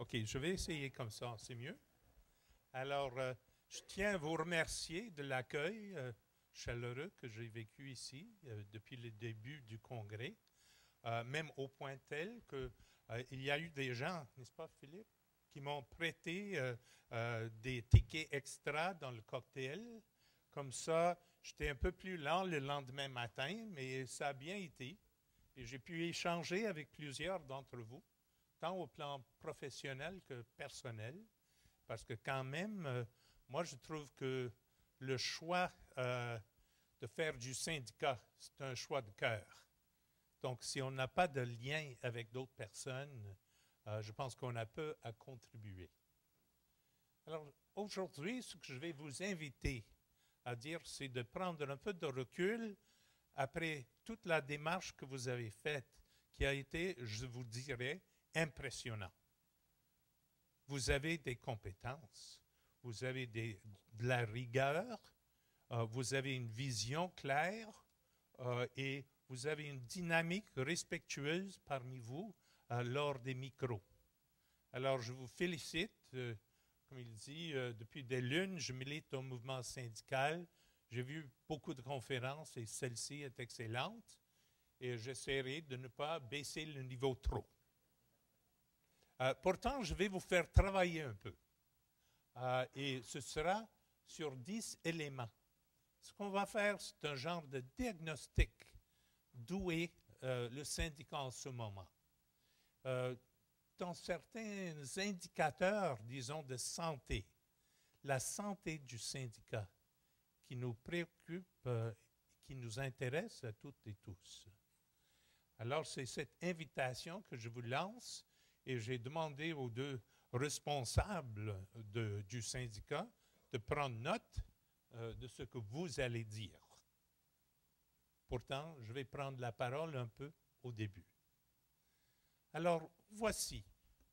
OK, je vais essayer comme ça, c'est mieux. Alors, je tiens à vous remercier de l'accueil chaleureux que j'ai vécu ici depuis le début du congrès, même au point tel que il y a eu des gens, n'est-ce pas, Philippe, qui m'ont prêté des tickets extra dans le cocktail. Comme ça, j'étais un peu plus lent le lendemain matin, mais ça a bien été. Et j'ai pu échanger avec plusieurs d'entre vous, tant au plan professionnel que personnel, parce que quand même, moi, je trouve que le choix de faire du syndicat, c'est un choix de cœur. Donc, si on n'a pas de lien avec d'autres personnes, je pense qu'on a peu à contribuer. Alors, aujourd'hui, ce que je vais vous inviter à dire, c'est de prendre un peu de recul après toute la démarche que vous avez faite, qui a été, je vous dirais, impressionnante. Vous avez des compétences, vous avez de la rigueur, vous avez une vision claire et vous avez une dynamique respectueuse parmi vous lors des micros. Alors, je vous félicite. Comme il dit, depuis des lunes, je milite au mouvement syndical. J'ai vu beaucoup de conférences et celle-ci est excellente. Et j'essaierai de ne pas baisser le niveau trop. Pourtant, je vais vous faire travailler un peu. Et ce sera sur 10 éléments. Ce qu'on va faire, c'est un genre de diagnostic d'où est le syndicat en ce moment. Dans certains indicateurs, disons, de santé, la santé du syndicat qui nous préoccupe, qui nous intéresse à toutes et tous. Alors, c'est cette invitation que je vous lance et j'ai demandé aux deux responsables du syndicat de prendre note de ce que vous allez dire. Pourtant, je vais prendre la parole un peu au début. Alors, voici.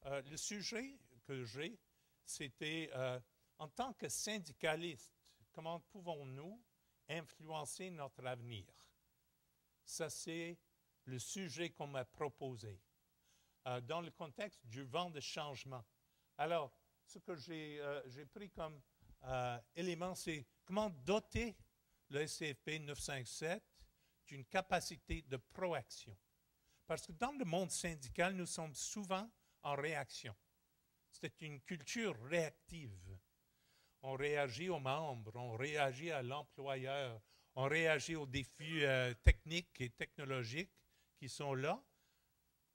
Le sujet que j'ai, c'était en tant que syndicaliste, comment pouvons-nous influencer notre avenir? Ça, c'est le sujet qu'on m'a proposé dans le contexte du vent de changement. Alors, ce que j'ai pris comme élément, c'est comment doter le SCFP 957 d'une capacité de proaction. Parce que dans le monde syndical, nous sommes souvent en réaction. C'est une culture réactive. On réagit aux membres, on réagit à l'employeur, on réagit aux défis techniques et technologiques qui sont là.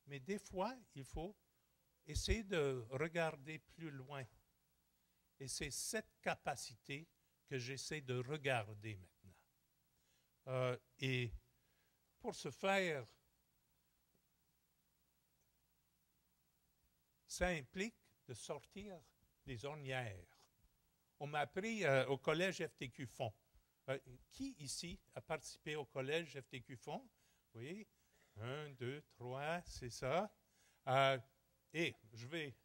Mais des fois, il faut essayer de regarder plus loin. Et c'est cette capacité que j'essaie de regarder maintenant. Et pour ce faire, ça implique de sortir des ornières. On m'a appris au collège FTQ Fonds. Qui ici a participé au collège FTQ Fonds? Oui, 1, 2, 3, c'est ça. Et je vais,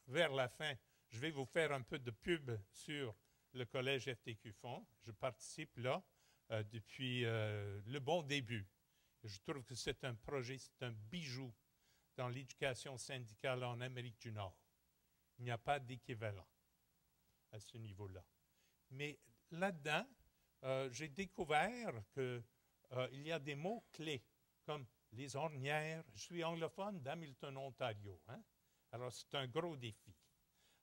vers la fin, je vais vous faire un peu de pub sur le collège FTQ Fonds. Je participe là depuis le bon début. Je trouve que c'est un projet, c'est un bijou dans l'éducation syndicale en Amérique du Nord. Il n'y a pas d'équivalent à ce niveau-là. Mais là-dedans, j'ai découvert qu'il y a des mots clés comme les ornières. Je suis anglophone d'Hamilton, Ontario. Hein? Alors, c'est un gros défi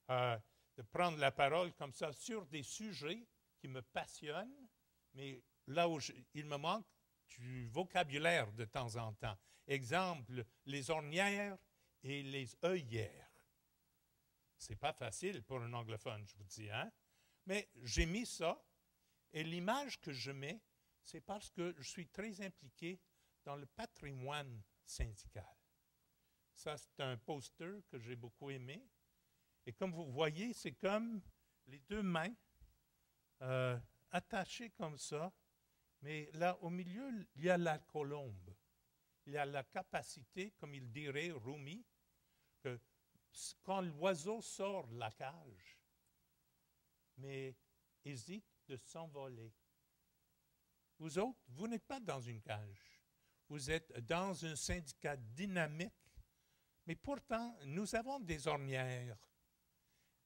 de prendre la parole comme ça sur des sujets qui me passionnent, mais là où il me manque du vocabulaire de temps en temps. Exemple, les ornières et les œillères. C'est pas facile pour un anglophone, je vous dis, hein? Mais j'ai mis ça, et l'image que je mets, c'est parce que je suis très impliqué dans le patrimoine syndical. Ça, c'est un poster que j'ai beaucoup aimé. Et comme vous voyez, c'est comme les deux mains attachées comme ça, mais là, au milieu, il y a la colombe. Il y a la capacité, comme il dirait Rumi, que quand l'oiseau sort de la cage, mais hésite de s'envoler. Vous autres, vous n'êtes pas dans une cage. Vous êtes dans un syndicat dynamique, Mais pourtant, nous avons des ornières.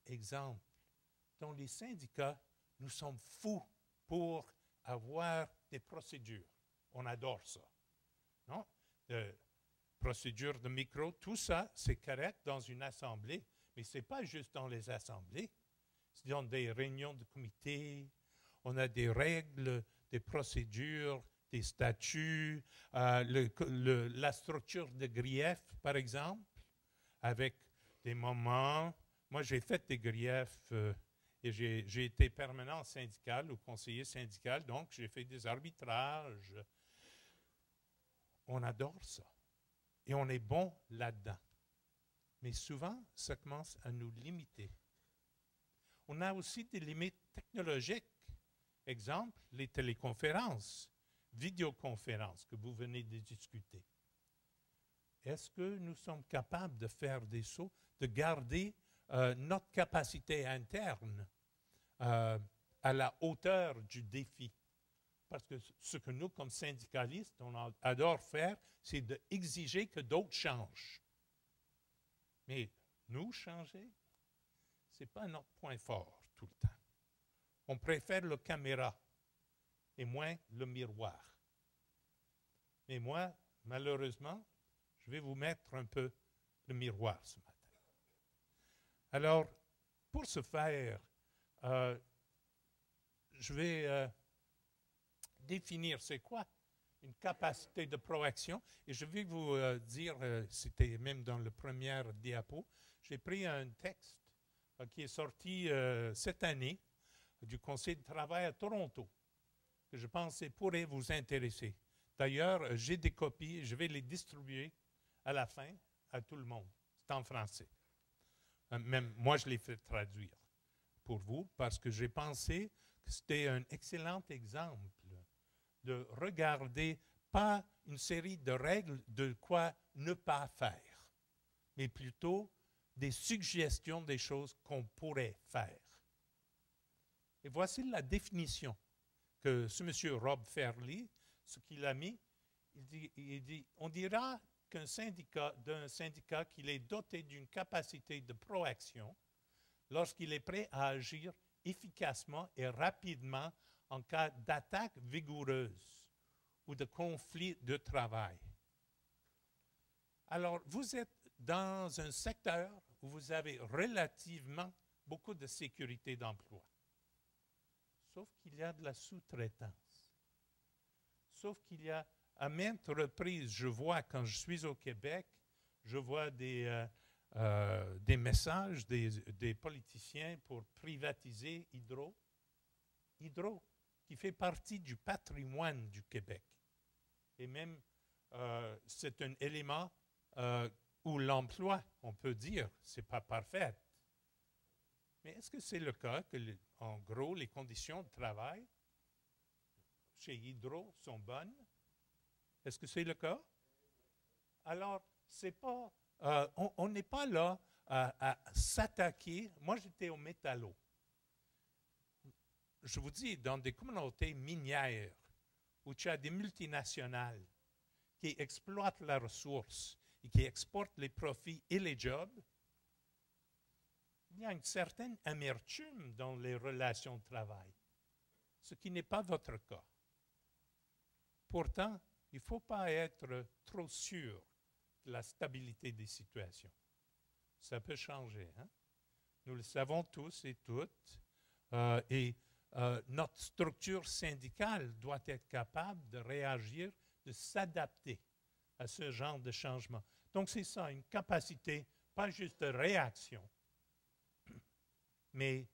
Exemple, dans les syndicats, nous sommes fous pour avoir des procédures. On adore ça. Non? Procédures de micro, tout ça, c'est correct dans une assemblée, mais ce n'est pas juste dans les assemblées. C'est dans des réunions de comité, on a des règles, des procédures, des statuts, la structure de grief, par exemple, avec des moments. Moi, j'ai fait des griefs et j'ai été permanent syndical ou conseiller syndical, donc j'ai fait des arbitrages. On adore ça. Et on est bon là-dedans. Mais souvent, ça commence à nous limiter. On a aussi des limites technologiques. Exemple, les téléconférences, vidéoconférences que vous venez de discuter. Est-ce que nous sommes capables de faire des sauts, de garder notre capacité interne à la hauteur du défi? Parce que ce que nous, comme syndicalistes, on adore faire, c'est d'exiger que d'autres changent. Mais nous, changer, ce n'est pas notre point fort tout le temps. On préfère la caméra et moins le miroir. Mais moi, malheureusement, je vais vous mettre un peu le miroir ce matin. Alors, pour ce faire, je vais définir c'est quoi une capacité de proaction. Et je vais vous dire, c'était même dans le premier diapo, j'ai pris un texte qui est sorti cette année du Conseil de travail à Toronto, que je pense pourrait vous intéresser. D'ailleurs, j'ai des copies, je vais les distribuer à la fin à tout le monde. C'est en français. Même moi, je l'ai fait traduire pour vous parce que j'ai pensé que c'était un excellent exemple de regarder pas une série de règles de quoi ne pas faire, mais plutôt des suggestions des choses qu'on pourrait faire. Et voici la définition que ce monsieur Rob Fairley, ce qu'il a mis, il dit on dira d'un syndicat qu'il est doté d'une capacité de proaction lorsqu'il est prêt à agir efficacement et rapidement en cas d'attaque vigoureuse ou de conflit de travail. Alors, vous êtes dans un secteur où vous avez relativement beaucoup de sécurité d'emploi. Sauf qu'il y a de la sous-traitance. Sauf qu'il y a, à maintes reprises, je vois, quand je suis au Québec, je vois des messages des politiciens pour privatiser Hydro, qui fait partie du patrimoine du Québec. Et même, c'est un élément où l'emploi, on peut dire, c'est pas parfait. Mais est-ce que c'est le cas que, en gros, les conditions de travail chez Hydro sont bonnes? Est-ce que c'est le cas? Alors, c'est pas, on n'est pas là à s'attaquer. Moi, j'étais au métallo. Je vous dis, dans des communautés minières où tu as des multinationales qui exploitent la ressource et qui exportent les profits et les jobs, il y a une certaine amertume dans les relations de travail, ce qui n'est pas votre cas. Pourtant, il ne faut pas être trop sûr de la stabilité des situations. Ça peut changer. Hein? Nous le savons tous et toutes. Notre structure syndicale doit être capable de réagir, de s'adapter à ce genre de changement. Donc, c'est ça, une capacité, pas juste de réaction, mais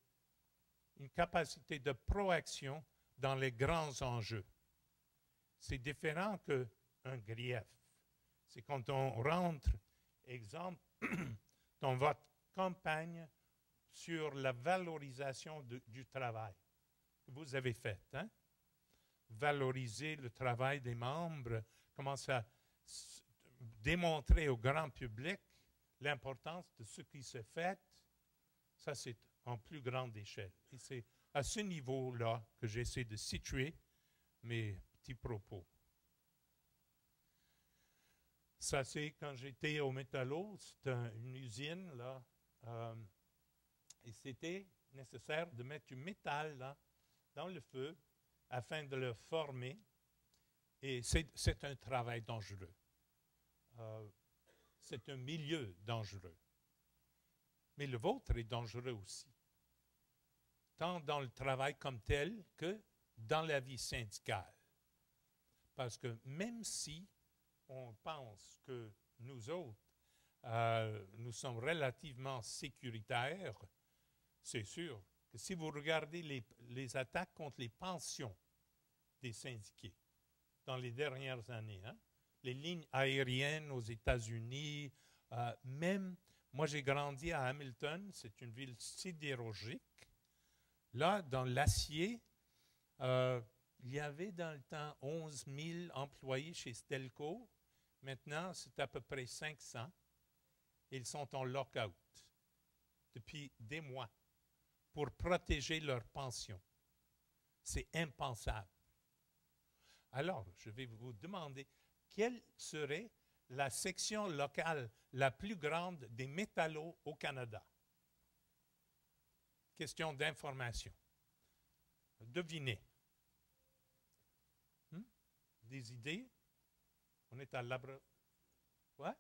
une capacité de proaction dans les grands enjeux. C'est différent qu'un grief. C'est quand on rentre, exemple, dans votre campagne sur la valorisation du travail que vous avez fait. Hein? Valoriser le travail des membres, commencer à démontrer au grand public l'importance de ce qui se fait, ça c'est en plus grande échelle. Et c'est à ce niveau-là que j'essaie de situer mes petits propos. Ça, c'est quand j'étais au Métallo, c'était une usine, là, et c'était nécessaire de mettre du métal là, dans le feu afin de le former. Et c'est un travail dangereux. C'est un milieu dangereux. Mais le vôtre est dangereux aussi, tant dans le travail comme tel que dans la vie syndicale. Parce que même si on pense que nous autres, nous sommes relativement sécuritaires, c'est sûr que si vous regardez les attaques contre les pensions des syndiqués dans les dernières années, hein, les lignes aériennes aux États-Unis, même, moi j'ai grandi à Hamilton, c'est une ville sidérurgique. Là, dans l'acier, il y avait dans le temps 11 000 employés chez Stelco. Maintenant, c'est à peu près 500. Ils sont en lock-out depuis des mois pour protéger leurs pensions. C'est impensable. Alors, je vais vous demander, quelle serait la section locale la plus grande des métallos au Canada? Question d'information. Devinez. Des idées? On est à l'abri. Ouais?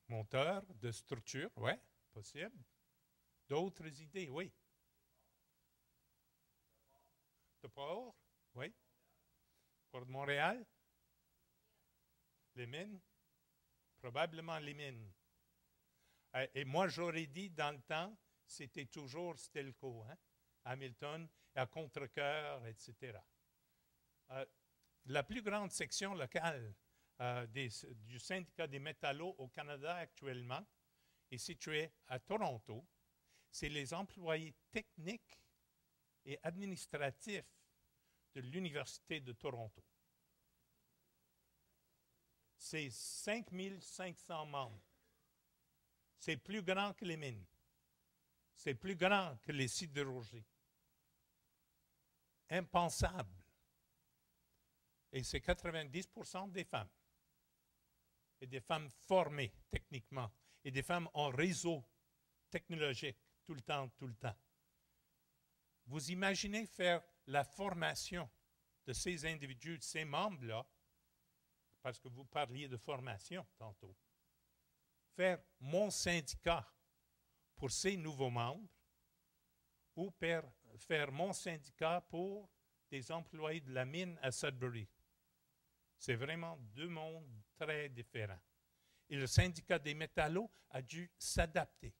Monteur de structure, oui, possible. D'autres idées, oui. De port, oui. Port de Montréal. Les mines. Probablement les mines. Et moi, j'aurais dit dans le temps, c'était toujours Stelco, hein? Hamilton, à Contrecœur, etc. La plus grande section locale du syndicat des métallos au Canada actuellement est située à Toronto. C'est les employés techniques et administratifs de l'Université de Toronto. C'est 5 500 membres. C'est plus grand que les mines. C'est plus grand que les sidérurgies. Impensable. Et c'est 90% des femmes. Et des femmes formées techniquement. Et des femmes en réseau technologique tout le temps, tout le temps. Vous imaginez faire la formation de ces individus, de ces membres-là, parce que vous parliez de formation tantôt, faire mon syndicat pour ces nouveaux membres ou faire mon syndicat pour des employés de la mine à Sudbury. C'est vraiment deux mondes très différents. Et le syndicat des métallos a dû s'adapter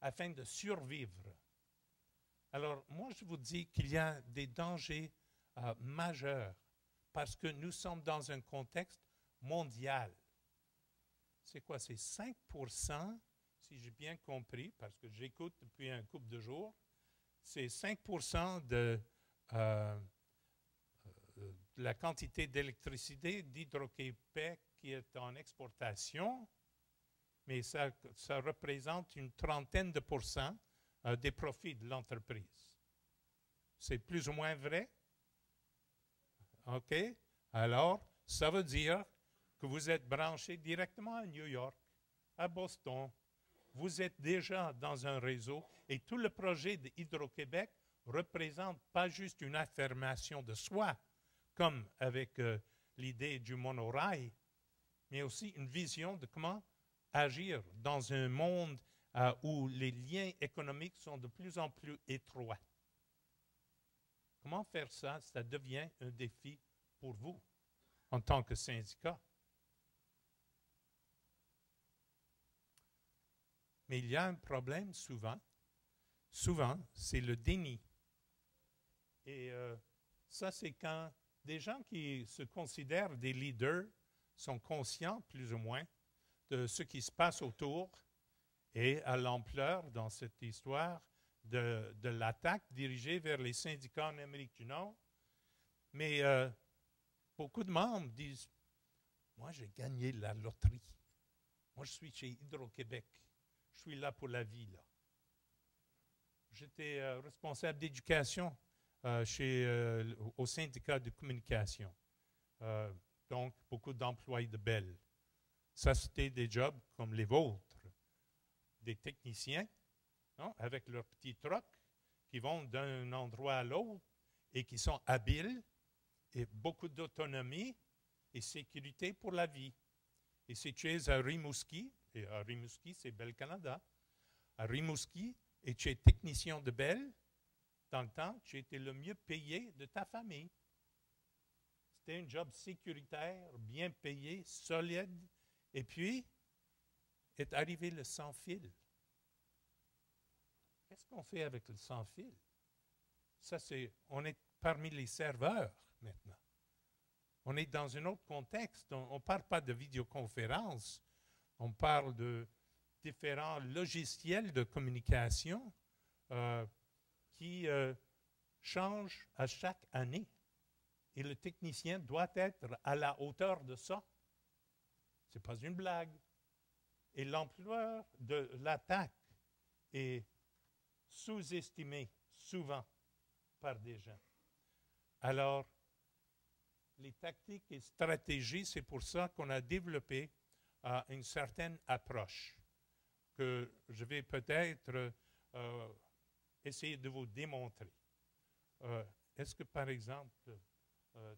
afin de survivre. Alors, moi, je vous dis qu'il y a des dangers majeurs parce que nous sommes dans un contexte mondial. C'est quoi? C'est 5%, si j'ai bien compris, parce que j'écoute depuis un couple de jours, c'est 5% de la quantité d'électricité d'Hydro-Québec qui est en exportation, mais ça représente une trentaine de pourcents des profits de l'entreprise. C'est plus ou moins vrai? OK? Alors, ça veut dire que vous êtes branché directement à New York, à Boston. Vous êtes déjà dans un réseau et tout le projet de Hydro-Québec représente pas juste une affirmation de soi, comme avec l'idée du monorail, mais aussi une vision de comment agir dans un monde où les liens économiques sont de plus en plus étroits. Comment faire ça? Ça devient un défi pour vous en tant que syndicat. Mais il y a un problème souvent. Souvent, c'est le déni. Et ça, c'est quand des gens qui se considèrent des leaders sont conscients, plus ou moins, de ce qui se passe autour et à l'ampleur dans cette histoire de l'attaque dirigée vers les syndicats en Amérique du Nord. Mais beaucoup de membres disent, moi, j'ai gagné la loterie. Moi, je suis chez Hydro-Québec. Je suis là pour la vie, là. J'étais responsable d'éducation au syndicat de communication. donc beaucoup d'employés de Bell. Ça, c'était des jobs comme les vôtres, des techniciens, non, avec leurs petits trucks qui vont d'un endroit à l'autre et qui sont habiles et beaucoup d'autonomie et sécurité pour la vie. Et si tu es à Rimouski, et à Rimouski, c'est Bell Canada, à Rimouski, et tu es technicien de Bell, dans le temps, tu étais le mieux payé de ta famille. C'était un job sécuritaire, bien payé, solide. Et puis, est arrivé le sans-fil. Qu'est-ce qu'on fait avec le sans-fil? Ça, on est parmi les serveurs maintenant. On est dans un autre contexte. On ne parle pas de vidéoconférence. On parle de différents logiciels de communication qui changent à chaque année. Et le technicien doit être à la hauteur de ça. Ce n'est pas une blague. Et l'ampleur de l'attaque est sous-estimée souvent par des gens. Alors, les tactiques et stratégies, c'est pour ça qu'on a développé une certaine approche que je vais peut-être essayer de vous démontrer. Est-ce que, par exemple,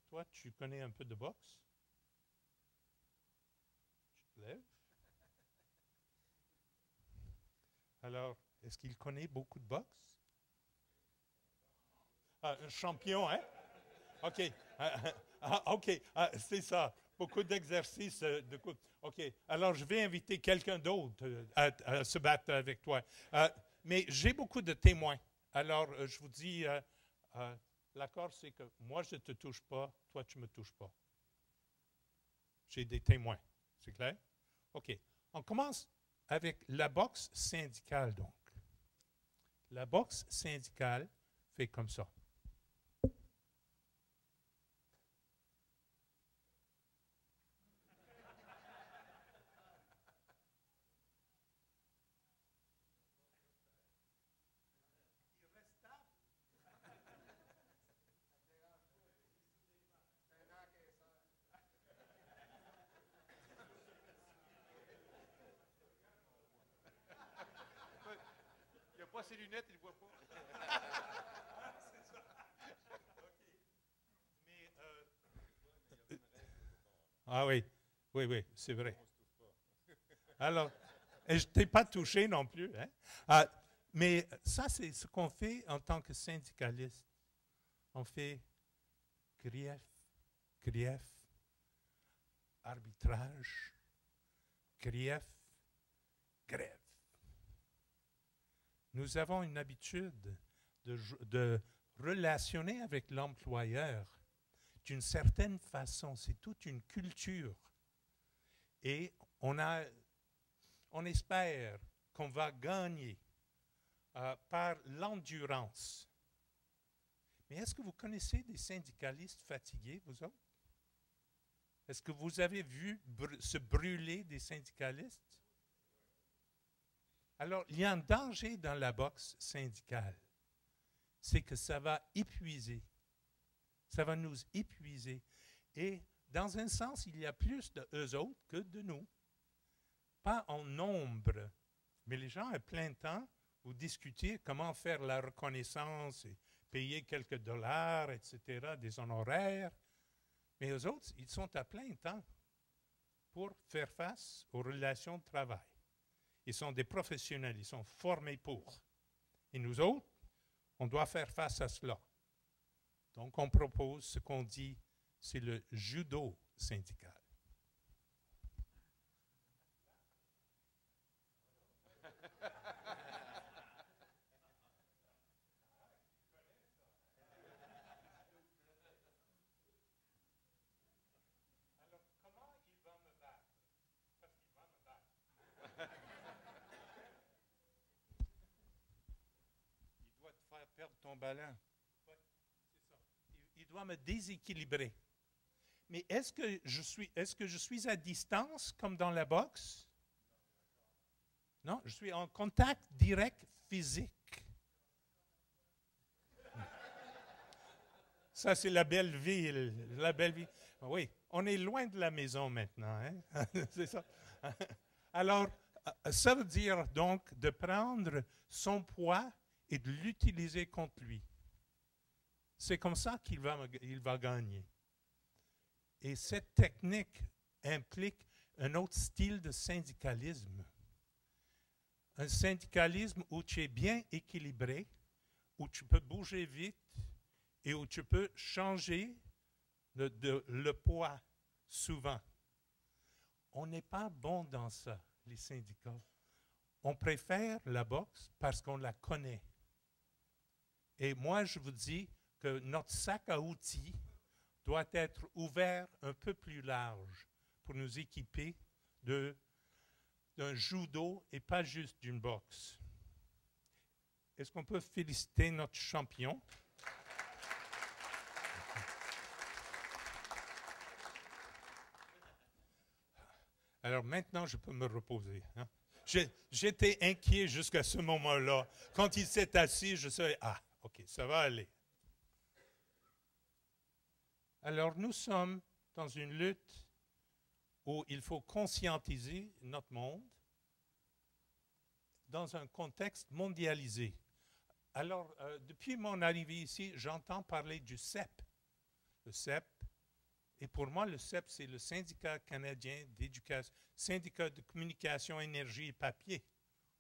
toi, tu connais un peu de boxe? Tu te lèves? Alors, est-ce qu'il connaît beaucoup de boxe? Un champion, hein? OK. OK, c'est ça. Beaucoup d'exercices. OK. Alors, je vais inviter quelqu'un d'autre à se battre avec toi. Mais j'ai beaucoup de témoins. Alors, je vous dis, l'accord, c'est que moi, je ne te touche pas, toi, tu ne me touches pas. J'ai des témoins. C'est clair? OK. On commence avec la boxe syndicale, donc. La boxe syndicale fait comme ça. Il n'a pas ses lunettes, il ne voit pas. C'est ça. OK. Mais, ah oui, oui, oui, c'est vrai. Alors, et je ne t'ai pas touché non plus. Hein? Mais ça, c'est ce qu'on fait en tant que syndicaliste. On fait grief, arbitrage, grief, grève. Nous avons une habitude de relationner avec l'employeur d'une certaine façon. C'est toute une culture. Et on espère qu'on va gagner par l'endurance. Mais est-ce que vous connaissez des syndicalistes fatigués, vous autres? Est-ce que vous avez vu se brûler des syndicalistes? Alors, il y a un danger dans la boxe syndicale. C'est que ça va épuiser. Ça va nous épuiser. Et dans un sens, il y a plus d'eux autres que de nous. Pas en nombre, mais les gens à plein temps, vous discutez comment faire la reconnaissance et payer quelques dollars, etc., des honoraires. Mais eux autres, ils sont à plein temps pour faire face aux relations de travail. Ils sont des professionnels, ils sont formés pour. Et nous autres, on doit faire face à cela. Donc, on propose ce qu'on dit, c'est le judo syndical. Alors, comment il va me battre? Parce qu'il va me battre. Il doit te faire perdre ton ballon. Oui, c'est ça. Il doit me déséquilibrer. Mais est-ce que je suis à distance comme dans la boxe? Non, je suis en contact direct physique. Ça, c'est la belle vie. La belle vie. Oui, on est loin de la maison maintenant, hein? C'est ça. Alors, ça veut dire donc de prendre son poids et de l'utiliser contre lui. C'est comme ça qu'il va gagner. Et cette technique implique un autre style de syndicalisme. Un syndicalisme où tu es bien équilibré, où tu peux bouger vite et où tu peux changer le poids souvent. On n'est pas bon dans ça, les syndicats. On préfère la boxe parce qu'on la connaît. Et moi, je vous dis que notre sac à outils doit être ouvert un peu plus large pour nous équiper d'un judo et pas juste d'une boxe. Est-ce qu'on peut féliciter notre champion? Alors maintenant, je peux me reposer. Hein? J'étais inquiet jusqu'à ce moment-là. Quand il s'est assis, je savais, ah, OK, ça va aller. Alors nous sommes dans une lutte où il faut conscientiser notre monde dans un contexte mondialisé. Alors, depuis mon arrivée ici, j'entends parler du CEP. Le CEP, et pour moi, le CEP, c'est le Syndicat canadien d'éducation, syndicat de communication, énergie et papier,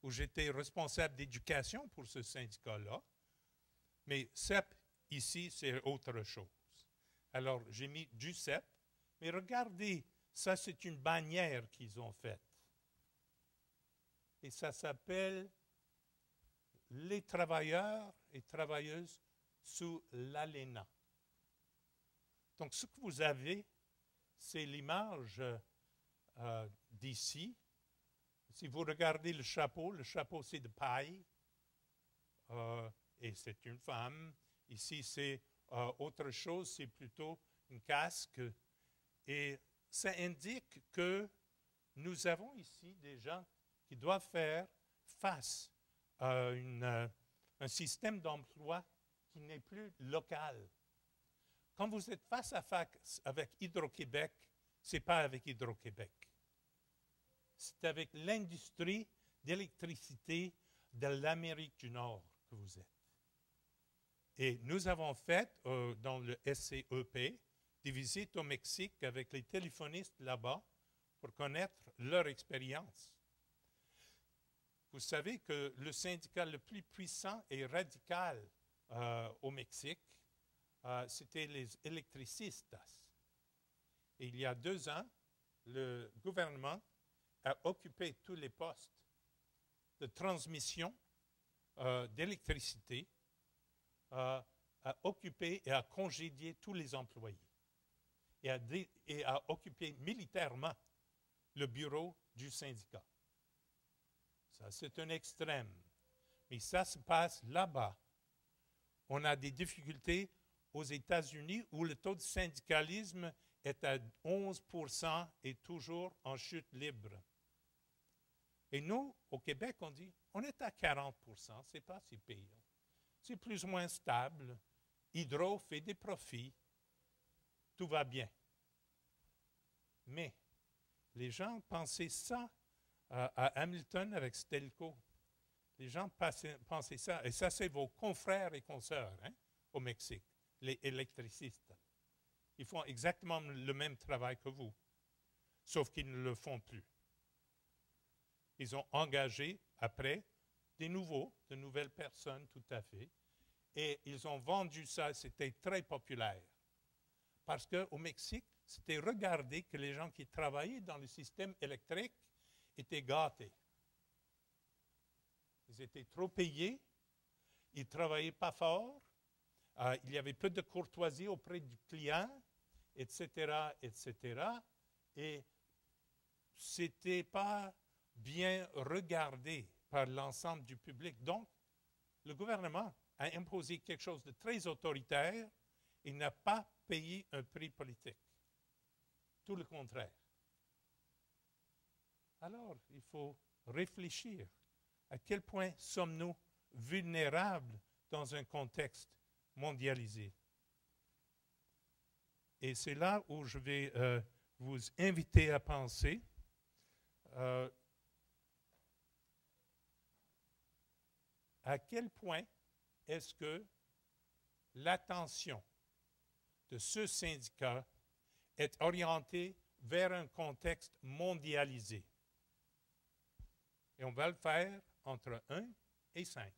où j'étais responsable d'éducation pour ce syndicat-là. Mais CEP, ici, c'est autre chose. Alors, j'ai mis du CEP, mais regardez, ça, c'est une bannière qu'ils ont faite. Et ça s'appelle les travailleurs et travailleuses sous l'ALENA. Donc, ce que vous avez, c'est l'image d'ici. Si vous regardez le chapeau c'est de paille et c'est une femme. Ici, c'est autre chose, c'est plutôt un casque. Et ça indique que nous avons ici des gens qui doivent faire face à un système d'emploi qui n'est plus local. Quand vous êtes face à face avec Hydro-Québec, ce n'est pas avec Hydro-Québec. C'est avec l'industrie d'électricité de l'Amérique du Nord que vous êtes. Et nous avons fait, dans le SCEP, des visites au Mexique avec les téléphonistes là-bas pour connaître leur expérience. Vous savez que le syndicat le plus puissant et radical au Mexique, c'était les électricistas. Et il y a 2 ans, le gouvernement a occupé tous les postes de transmission d'électricité, a occupé et a congédié tous les employés et a occupé militairement le bureau du syndicat. Ça, c'est un extrême. Mais ça se passe là-bas. On a des difficultés aux États-Unis où le taux de syndicalisme est à 11% et toujours en chute libre. Et nous, au Québec, on dit, on est à 40%, c'est pas si pire. C'est plus ou moins stable. Hydro fait des profits. Tout va bien. Mais les gens pensaient ça à Hamilton avec Stelco. Les gens pensaient ça. Et ça, c'est vos confrères et consoeurs au Mexique, les électricistes. Ils font exactement le même travail que vous, sauf qu'ils ne le font plus. Ils ont engagé, après, de nouvelles personnes, tout à fait, et ils ont vendu ça, c'était très populaire. Parce qu'au Mexique, c'était regardé que les gens qui travaillaient dans le système électrique étaient gâtés. Ils étaient trop payés, ils ne travaillaient pas fort, il y avait peu de courtoisie auprès du client, etc., etc. Et ce n'était pas bien regardé par l'ensemble du public. Donc, le gouvernement a imposé quelque chose de très autoritaire et n'a pas payé un prix politique. Tout le contraire. Alors, il faut réfléchir. À quel point sommes-nous vulnérables dans un contexte mondialisé? Et c'est là où je vais vous inviter à penser à quel point est-ce que l'attention de ce syndicat est orientée vers un contexte mondialisé. Et on va le faire entre 1 et 5.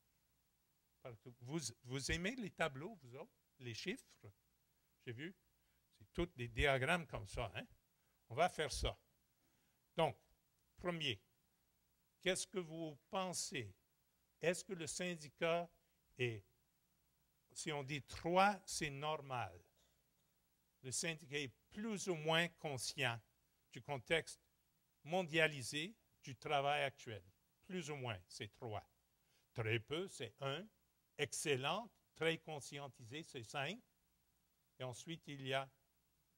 Vous aimez les tableaux, vous autres, les chiffres? J'ai vu, c'est tous des diagrammes comme ça. Hein? On va faire ça. Donc, premier, qu'est-ce que vous pensez? Est-ce que le syndicat est, si on dit 3, c'est normal. Le syndicat est plus ou moins conscient du contexte mondialisé du travail actuel. Plus ou moins, c'est 3. Très peu, c'est 1. Excellent, très conscientisé, c'est 5. Et ensuite, il y a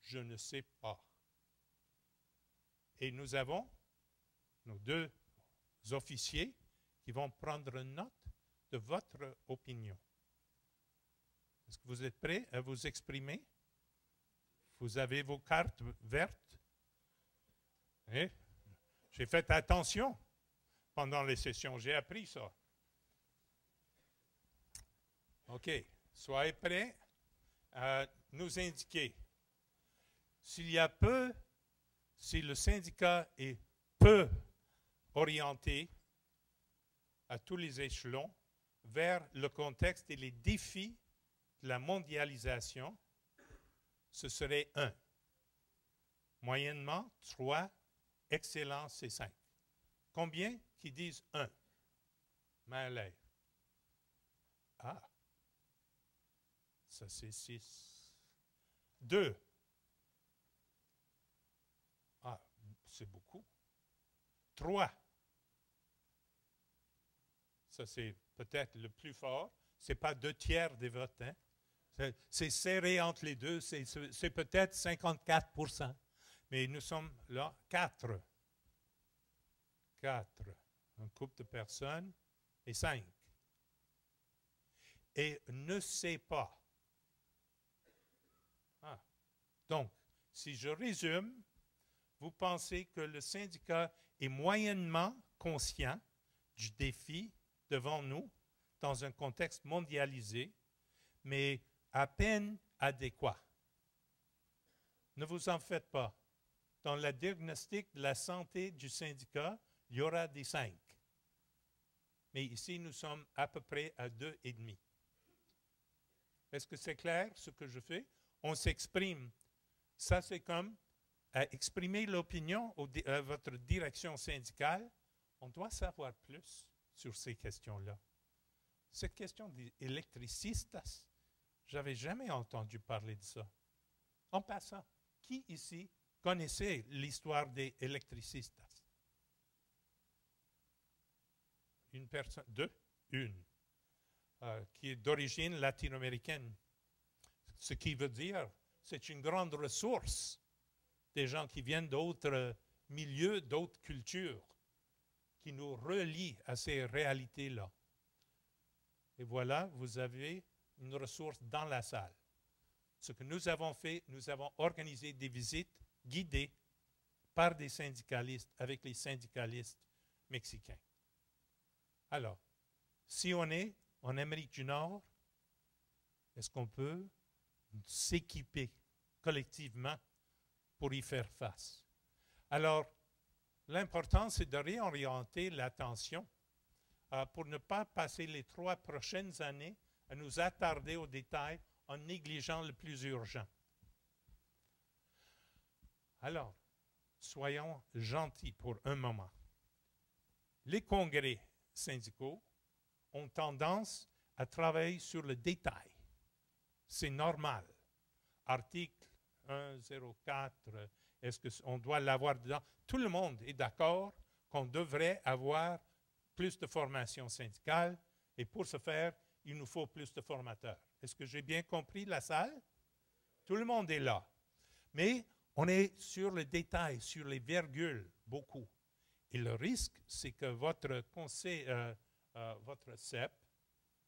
je ne sais pas. Et nous avons nos 2 officiers qui vont prendre note de votre opinion. Est-ce que vous êtes prêts à vous exprimer? Vous avez vos cartes vertes? Eh? J'ai fait attention pendant les sessions, j'ai appris ça. OK, soyez prêts à nous indiquer s'il y a peu, si le syndicat est peu orienté à tous les échelons vers le contexte et les défis de la mondialisation, ce serait 1. Moyennement, 3. Excellent, c'est 5. Combien qui disent 1? Main à l'air. Ah, ça c'est 6. 2. Ah, c'est beaucoup. 3. Ça c'est peut-être le plus fort. Ce n'est pas 2/3 des votes. Hein? C'est serré entre les deux. C'est peut-être 54%. Mais nous sommes là 4. 4. Un couple de personnes et 5. Et ne sait pas. Ah. Donc, si je résume, vous pensez que le syndicat est moyennement conscient du défi devant nous dans un contexte mondialisé, mais à peine adéquat. Ne vous en faites pas. Dans le diagnostic de la santé du syndicat, il y aura des 5. Mais ici, nous sommes à peu près à 2,5. Est-ce que c'est clair ce que je fais? On s'exprime. Ça, c'est comme exprimer l'opinion à votre direction syndicale. On doit savoir plus sur ces questions-là. Cette question des électricistes, je n'avais jamais entendu parler de ça. En passant, qui ici connaissait l'histoire des électricistes? Une personne, 2, une, qui est d'origine latino-américaine. Ce qui veut dire, c'est une grande ressource des gens qui viennent d'autres milieux, d'autres cultures, qui nous relient à ces réalités-là. Et voilà, vous avez une ressource dans la salle. Ce que nous avons fait, nous avons organisé des visites guidées par des syndicalistes, avec les syndicalistes mexicains. Alors, si on est en Amérique du Nord, est-ce qu'on peut s'équiper collectivement pour y faire face? Alors, l'important, c'est de réorienter l'attention pour ne pas passer les 3 prochaines années à nous attarder aux détails en négligeant le plus urgent. Alors, soyons gentils pour un moment. Les congrès syndicaux ont tendance à travailler sur le détail. C'est normal. Article 104, est-ce qu'on doit l'avoir dedans? Tout le monde est d'accord qu'on devrait avoir plus de formation syndicale et pour ce faire, il nous faut plus de formateurs. Est-ce que j'ai bien compris la salle? Tout le monde est là. Mais on est sur le détail, sur les virgules, beaucoup. Et le risque, c'est que votre conseil, votre CEP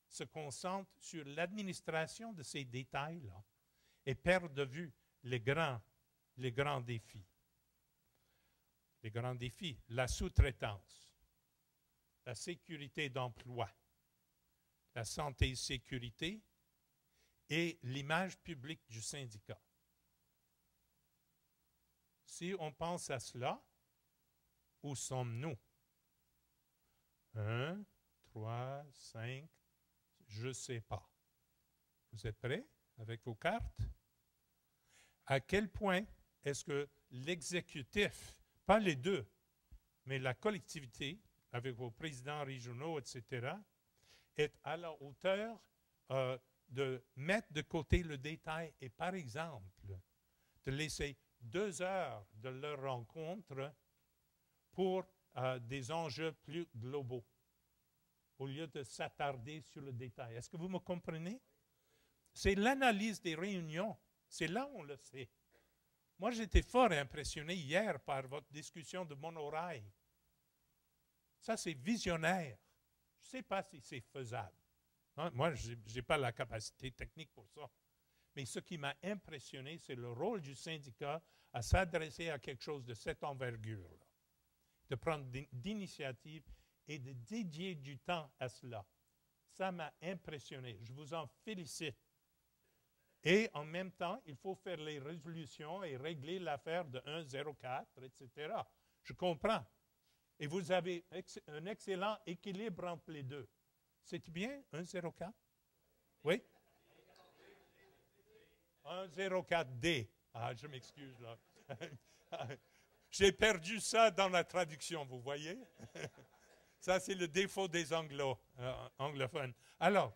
se concentre sur l'administration de ces détails-là et perd de vue les grands défis. Les grands défis, la sous-traitance, la sécurité d'emploi, la santé et sécurité et l'image publique du syndicat. Si on pense à cela, où sommes-nous? 1, 3, 5, je ne sais pas. Vous êtes prêts avec vos cartes? À quel point est-ce que l'exécutif, pas les deux, mais la collectivité, avec vos présidents régionaux, etc., est à la hauteur de mettre de côté le détail et, par exemple, de laisser 2 heures de leur rencontre pour des enjeux plus globaux, au lieu de s'attarder sur le détail. Est-ce que vous me comprenez? C'est l'analyse des réunions. C'est là où on le sait. Moi, j'étais fort impressionné hier par votre discussion de monorail. Ça, c'est visionnaire. Je ne sais pas si c'est faisable. Hein? Moi, je n'ai pas la capacité technique pour ça. Mais ce qui m'a impressionné, c'est le rôle du syndicat à s'adresser à quelque chose de cette envergure, de prendre d'initiative et de dédier du temps à cela. Ça m'a impressionné. Je vous en félicite. Et en même temps, il faut faire les résolutions et régler l'affaire de 1,04, etc. Je comprends. Et vous avez un excellent équilibre entre les deux. C'est bien, 1,04? Oui? 1,04D. Ah, je m'excuse là. J'ai perdu ça dans la traduction, vous voyez? Ça, c'est le défaut des anglophones. Alors,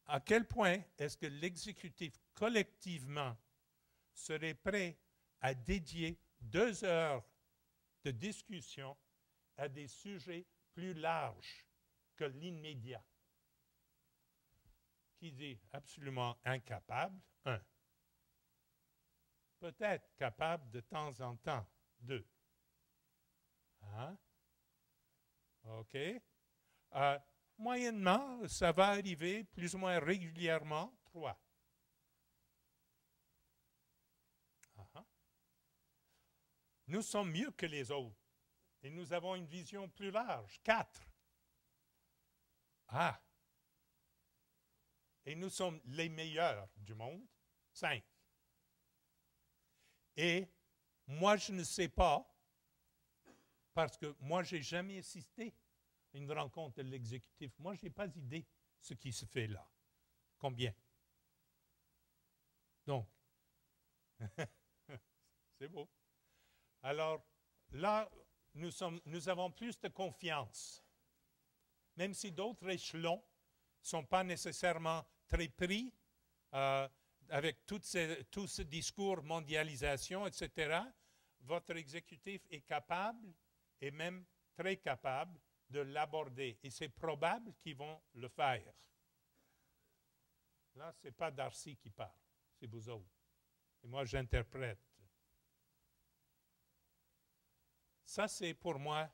à quel point est-ce que l'exécutif collectivement serait prêt à dédier 2 heures de discussion à des sujets plus larges que l'immédiat? Qui dit absolument incapable? 1. Peut-être capable de temps en temps. 2. Hein? OK. Moyennement, ça va arriver plus ou moins régulièrement. 3. Nous sommes mieux que les autres et nous avons une vision plus large. 4. Et nous sommes les meilleurs du monde. 5. Et moi, je ne sais pas, parce que moi, je n'ai jamais assisté à une rencontre de l'exécutif. Moi, je n'ai pas idée de ce qui se fait là. Combien? Donc, c'est beau. Alors, là, nous avons plus de confiance. Même si d'autres échelons ne sont pas nécessairement très pris, avec tout ce discours mondialisation, etc., votre exécutif est capable, et même très capable, de l'aborder. Et c'est probable qu'ils vont le faire. Là, ce n'est pas Darcy qui parle, c'est vous autres. Et moi, j'interprète. Ça, c'est pour moi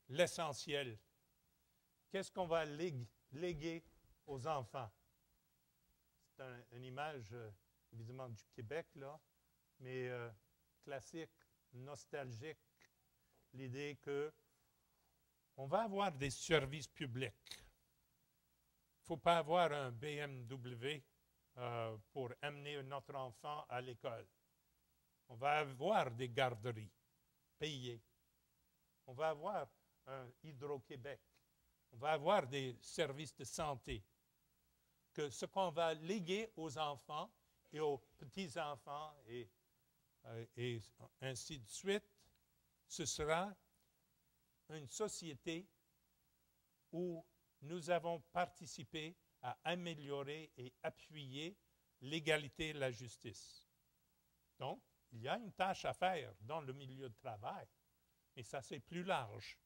l'essentiel. Qu'est-ce qu'on va léguer aux enfants? C'est une image, évidemment, du Québec, là, mais classique, nostalgique. L'idée qu'on va avoir des services publics. Il ne faut pas avoir un BMW pour amener notre enfant à l'école. On va avoir des garderies payées. On va avoir un Hydro-Québec. On va avoir des services de santé. Que ce qu'on va léguer aux enfants et aux petits-enfants et ainsi de suite, ce sera une société où nous avons participé à améliorer et appuyer l'égalité et la justice. Donc, il y a une tâche à faire dans le milieu de travail, mais ça, c'est plus large.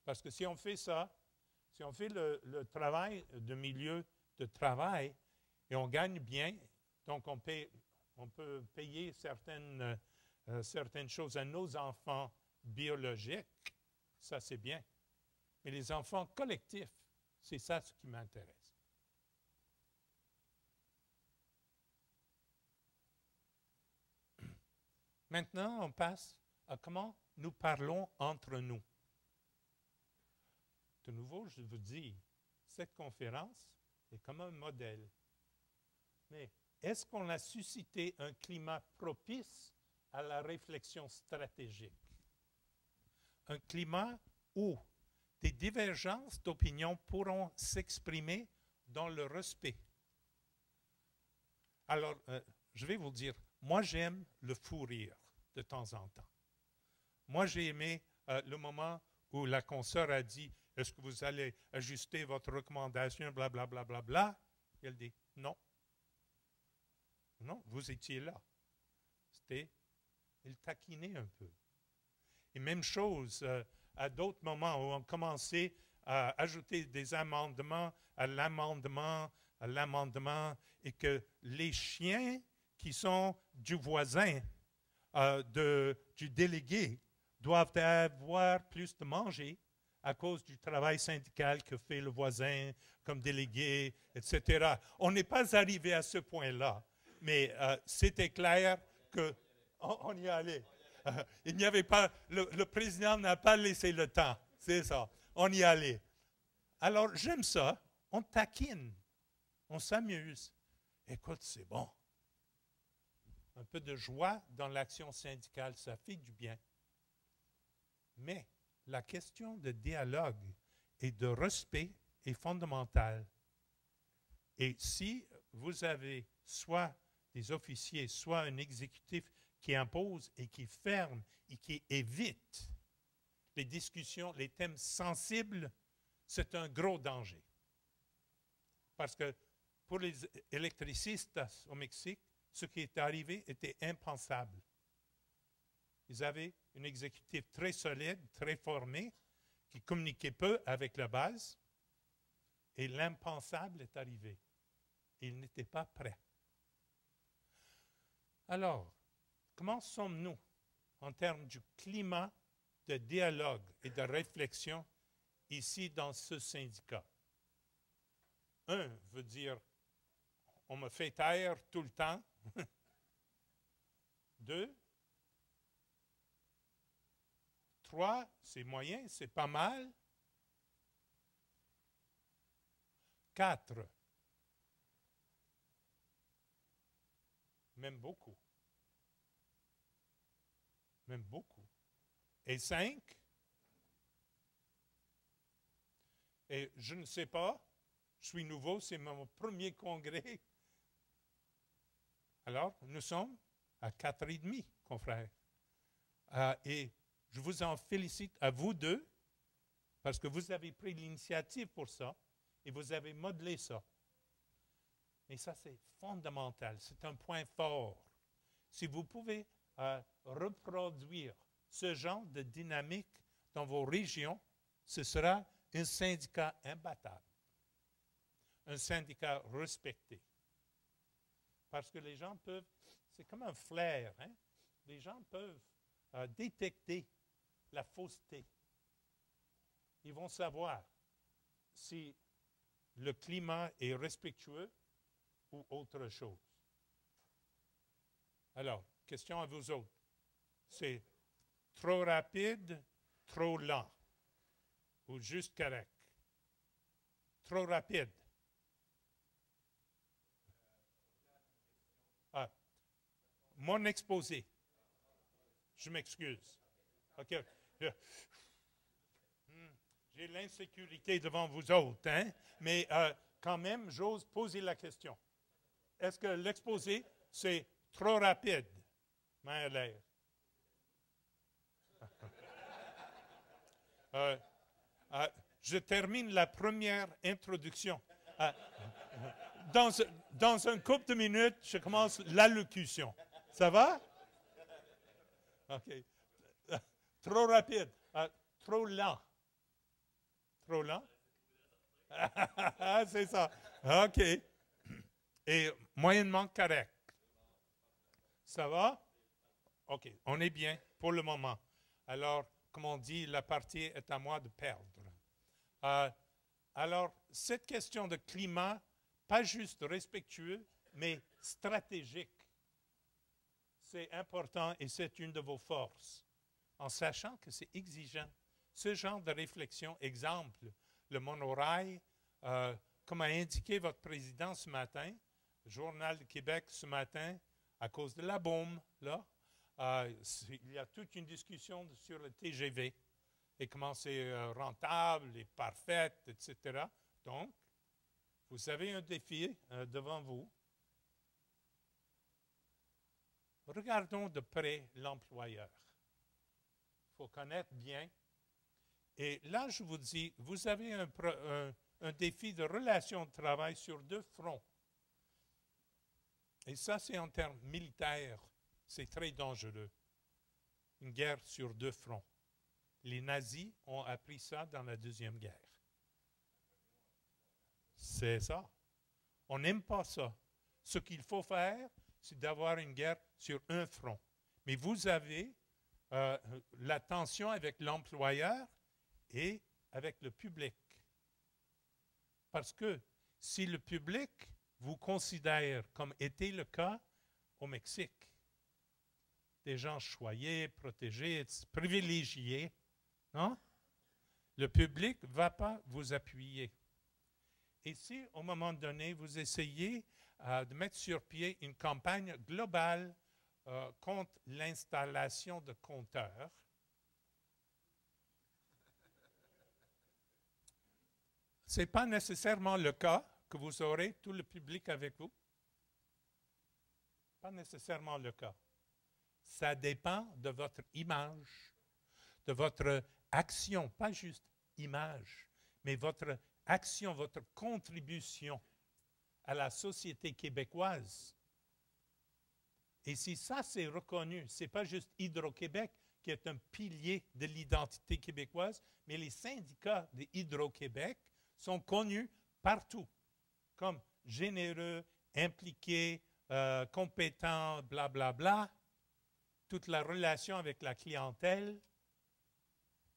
Parce que si on fait ça, si on fait le travail de milieu de travail et on gagne bien, donc on peut payer certaines choses à nos enfants biologiques, ça c'est bien. Mais les enfants collectifs, c'est ça ce qui m'intéresse. Maintenant, on passe à comment nous parlons entre nous. De nouveau, je vous dis, cette conférence est comme un modèle. Mais est-ce qu'on a suscité un climat propice à la réflexion stratégique? Un climat où des divergences d'opinion pourront s'exprimer dans le respect. Alors, je vais vous dire, moi j'aime le fou rire de temps en temps. Moi j'ai aimé le moment où la consoeur a dit « Est-ce que vous allez ajuster votre recommandation, blablabla, bla, bla, bla. » Elle dit « Non. Non, vous étiez là. » C'était, il taquinait un peu. Et même chose à d'autres moments où on commençait à ajouter des amendements à l'amendement, et que les chiens qui sont du voisin, du délégué, doivent avoir plus de manger à cause du travail syndical que fait le voisin comme délégué, etc. On n'est pas arrivé à ce point-là, mais c'était clair qu'on y allait. Il n'y avait pas, le président n'a pas laissé le temps, c'est ça, on y allait. Alors j'aime ça, on taquine, on s'amuse. Écoute, c'est bon. Un peu de joie dans l'action syndicale, ça fait du bien. Mais la question de dialogue et de respect est fondamentale. Et si vous avez soit des officiers, soit un exécutif qui impose et qui ferme et qui évite les discussions, les thèmes sensibles, c'est un gros danger. Parce que pour les électricistes au Mexique, ce qui est arrivé était impensable. Ils avaient un exécutif très solide, très formé, qui communiquait peu avec la base, et l'impensable est arrivé. Ils n'étaient pas prêts. Alors, comment sommes-nous en termes du climat de dialogue et de réflexion ici dans ce syndicat? Un veut dire, on me fait taire tout le temps. Deux, trois, c'est moyen, c'est pas mal. Quatre, même beaucoup. Même beaucoup. Et cinq, et je ne sais pas, je suis nouveau, c'est mon premier congrès. Alors, nous sommes à 4,5, confrères. Et je vous en félicite à vous deux, parce que vous avez pris l'initiative pour ça, et vous avez modelé ça. Et ça, c'est fondamental, c'est un point fort. Si vous pouvez reproduire ce genre de dynamique dans vos régions, ce sera un syndicat imbattable, un syndicat respecté. Parce que les gens peuvent, c'est comme un flair, hein? Les gens peuvent détecter la fausseté. Ils vont savoir si le climat est respectueux ou autre chose. Alors, question à vous autres. C'est trop rapide, trop lent, ou juste correct? Trop rapide. Mon exposé. Je m'excuse. OK. J'ai l'insécurité devant vous autres, hein? Mais quand même, j'ose poser la question. Est-ce que l'exposé, c'est trop rapide? Main à l'air. Je termine la première introduction. Dans un couple de minutes, je commence l'allocution. Ça va? OK. Trop rapide. Trop lent. Trop lent? C'est ça. OK. Et moyennement correct. Ça va? OK. On est bien pour le moment. Alors, comme on dit, la partie est à moi de perdre. Alors, cette question de climat, pas juste respectueux, mais stratégique. c'est important et c'est une de vos forces, en sachant que c'est exigeant. Ce genre de réflexion, exemple, le monorail, comme a indiqué votre président ce matin, Journal de Québec ce matin, à cause de la bombe, là, il y a toute une discussion sur le TGV et comment c'est rentable et parfait, etc. Donc, vous avez un défi devant vous. Regardons de près l'employeur. Il faut connaître bien. Et là, je vous dis, vous avez un défi de relation de travail sur deux fronts. Et ça, c'est en termes militaires. C'est très dangereux. Une guerre sur deux fronts. Les nazis ont appris ça dans la Deuxième Guerre. C'est ça. On n'aime pas ça. Ce qu'il faut faire, c'est d'avoir une guerre sur un front. Mais vous avez la tension avec l'employeur et avec le public. Parce que si le public vous considère, comme était le cas au Mexique, des gens choyés, protégés, privilégiés, non? Le public ne va pas vous appuyer. Et si, au moment donné, vous essayez de mettre sur pied une campagne globale contre l'installation de compteurs, ce n'est pas nécessairement le cas que vous aurez tout le public avec vous. Pas nécessairement le cas. Ça dépend de votre image, de votre action, pas juste image, mais votre action, votre contribution à la société québécoise. Et si ça, c'est reconnu, ce n'est pas juste Hydro-Québec qui est un pilier de l'identité québécoise, mais les syndicats de Hydro-Québec sont connus partout comme généreux, impliqués, compétents, blablabla. Bla, bla. Toute la relation avec la clientèle.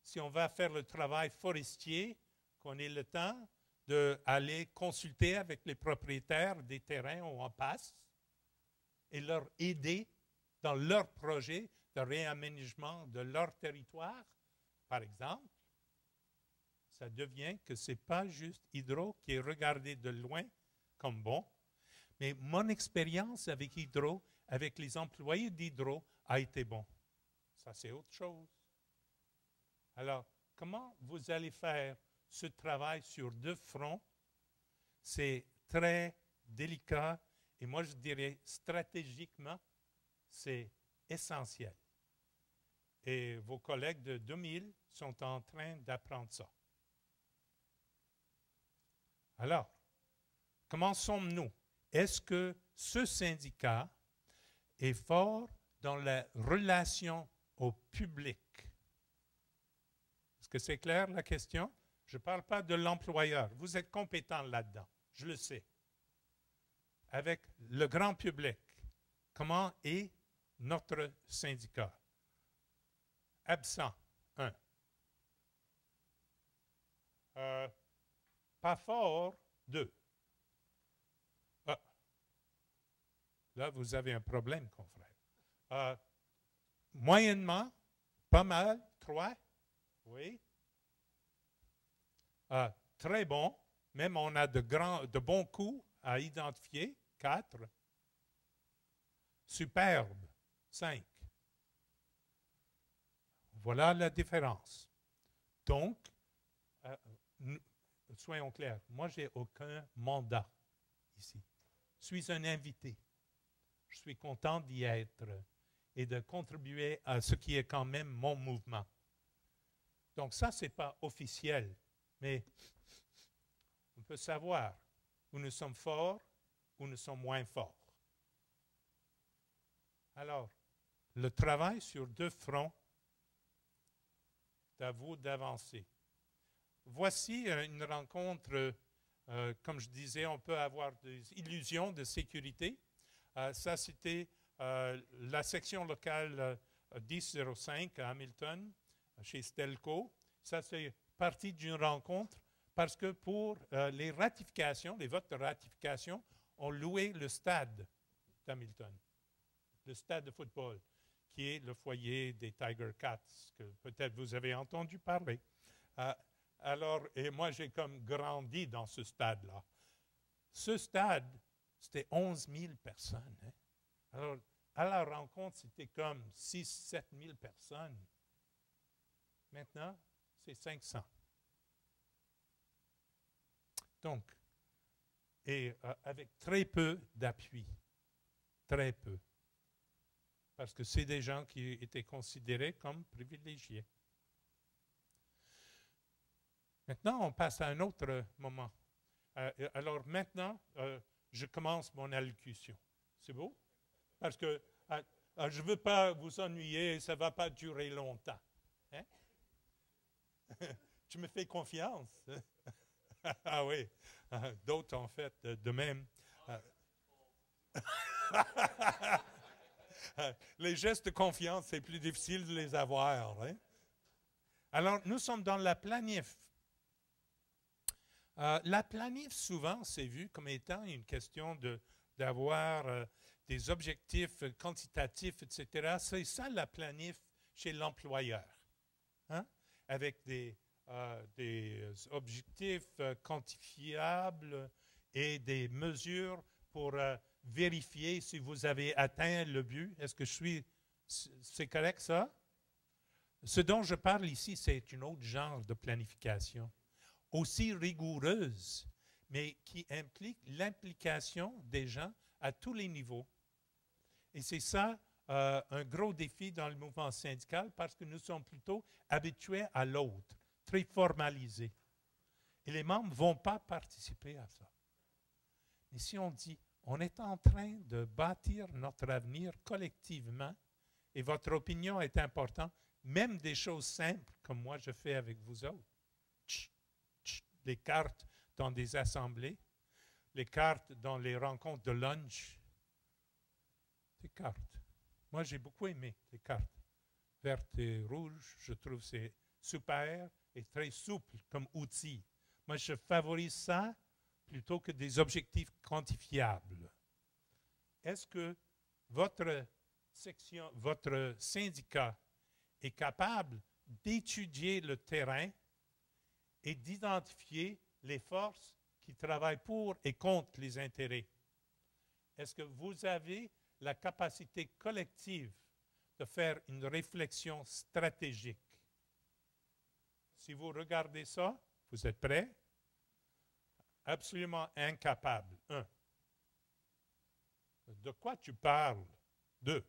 Si on va faire le travail forestier, qu'on ait le temps d'aller consulter avec les propriétaires des terrains où on passe et leur aider dans leur projet de réaménagement de leur territoire, par exemple, ça devient que ce n'est pas juste Hydro qui est regardé de loin comme bon, mais mon expérience avec Hydro, avec les employés d'Hydro, a été bon. Ça, c'est autre chose. Alors, comment vous allez faire ce travail sur deux fronts? C'est très délicat et moi, je dirais stratégiquement, c'est essentiel. Et vos collègues de 2000 sont en train d'apprendre ça. Alors, comment sommes-nous? Est-ce que ce syndicat est fort dans la relation au public? Est-ce que c'est clair la question? Je ne parle pas de l'employeur. Vous êtes compétent là-dedans, je le sais. Avec le grand public, comment est notre syndicat? Absent, 1. Pas fort, 2. Ah. Là, vous avez un problème, confrère. Moyennement, pas mal, 3. Oui. Très bon. Même on a de bons coups à identifier, 4. Superbe, 5. Voilà la différence. Donc, soyons clairs, moi, je n'ai aucun mandat ici. Je suis un invité. Je suis content d'y être et de contribuer à ce qui est quand même mon mouvement. Donc ça, ce n'est pas officiel, mais on peut savoir où nous sommes forts, où nous sommes moins forts. Alors, le travail sur deux fronts, c'est à vous d'avancer. Voici une rencontre, comme je disais, on peut avoir des illusions de sécurité. Ça, c'était la section locale 1005 à Hamilton, chez Stelco. Ça, c'est partie d'une rencontre parce que pour les ratifications, les votes de ratification, on louait le stade d'Hamilton. le stade de football, qui est le foyer des Tiger Cats, que peut-être vous avez entendu parler. Alors, et moi, j'ai comme grandi dans ce stade-là. Ce stade, c'était 11 000 personnes. Hein? Alors, à la rencontre, c'était comme 6 000 à 7 000 personnes. Maintenant, c'est 500. Donc, et avec très peu d'appui. Très peu. Parce que c'est des gens qui étaient considérés comme privilégiés. Maintenant, on passe à un autre moment. Alors maintenant, je commence mon allocution. C'est beau? Parce que je ne veux pas vous ennuyer, ça ne va pas durer longtemps. Hein? Tu me fais confiance? Ah oui, d'autres ont fait de même. Les gestes de confiance, c'est plus difficile de les avoir. Hein? Alors, nous sommes dans la planif. La planif, souvent, c'est vu comme étant une question d'avoir des objectifs quantitatifs, etc. C'est ça la planif chez l'employeur, hein? Avec des objectifs quantifiables et des mesures pour vérifier si vous avez atteint le but. Est-ce que c'est correct ça? Ce dont je parle ici, c'est un autre genre de planification, aussi rigoureuse, mais qui implique l'implication des gens à tous les niveaux. Et c'est ça un gros défi dans le mouvement syndical parce que nous sommes plutôt habitués à l'autre, très formalisés. Et les membres ne vont pas participer à ça. Mais si on dit, on est en train de bâtir notre avenir collectivement et votre opinion est importante, même des choses simples comme moi je fais avec vous autres. Les cartes dans des assemblées, les cartes dans les rencontres de lunch. Des cartes. Moi, j'ai beaucoup aimé les cartes vertes et rouges. Je trouve que c'est super et très souple comme outil. Moi, je favorise ça plutôt que des objectifs quantifiables. Est-ce que votre section, votre syndicat est capable d'étudier le terrain et d'identifier les forces qui travaillent pour et contre les intérêts? Est-ce que vous avez la capacité collective de faire une réflexion stratégique? Si vous regardez ça, vous êtes prêts? Absolument incapable. 1. De quoi tu parles? 2.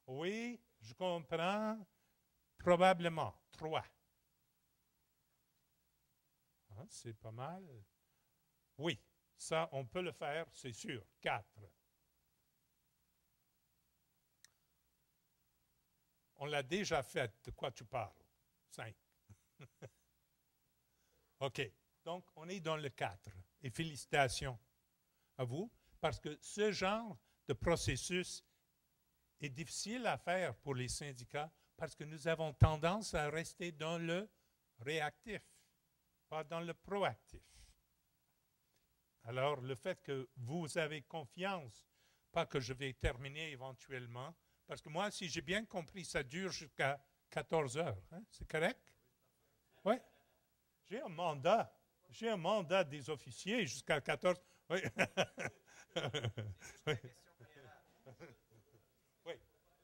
Oui, je comprends. Probablement. 3. Hein, c'est pas mal. Oui, ça, on peut le faire, c'est sûr. 4. On l'a déjà fait. De quoi tu parles? 5. OK. Donc, on est dans le 4. Et félicitations à vous, parce que ce genre de processus est difficile à faire pour les syndicats, parce que nous avons tendance à rester dans le réactif, pas dans le proactif. Alors, le fait que vous avez confiance, pas que je vais terminer éventuellement, parce que moi, si j'ai bien compris, ça dure jusqu'à 14 heures. Hein? C'est correct? Oui. J'ai un mandat. J'ai un mandat des officiers jusqu'à 14. Oui. Oui. Oui.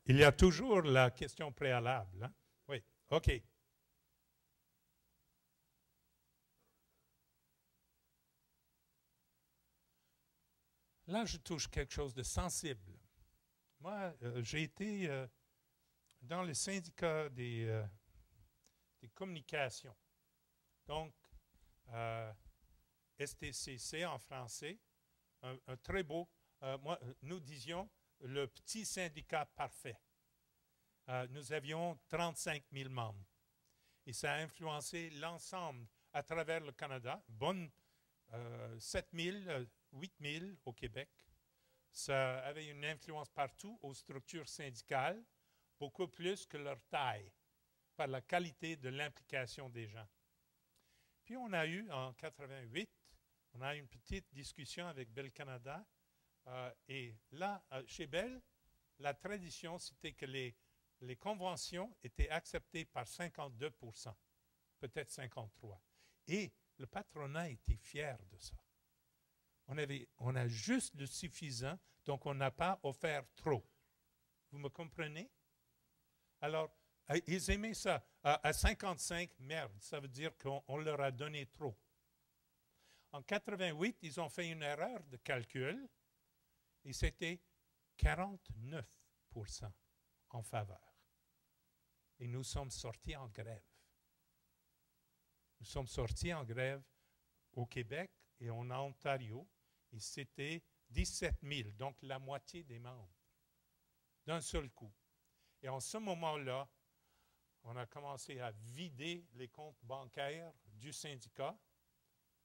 Il y a toujours la question préalable. Hein? Oui. OK. Là, je touche quelque chose de sensible. Moi, j'ai été dans le syndicat des communications. Donc, STCC en français, un très beau, nous disions le petit syndicat parfait. Nous avions 35 000 membres et ça a influencé l'ensemble à travers le Canada, 7 000, 8 000 au Québec. Ça avait une influence partout aux structures syndicales, beaucoup plus que leur taille, par la qualité de l'implication des gens. Puis on a eu, en 88, on a eu une petite discussion avec Bell Canada Et là, chez Bell, la tradition, c'était que les conventions étaient acceptées par 52%, peut-être 53%. Et le patronat était fier de ça. On a juste le suffisant, donc on n'a pas offert trop. Vous me comprenez? Alors, ils aimaient ça. À 55, merde, ça veut dire qu'on leur a donné trop. En 88, ils ont fait une erreur de calcul et c'était 49% en faveur. Et nous sommes sortis en grève. Nous sommes sortis en grève au Québec et en Ontario, et c'était 17 000, donc la moitié des membres, d'un seul coup. Et en ce moment-là, on a commencé à vider les comptes bancaires du syndicat.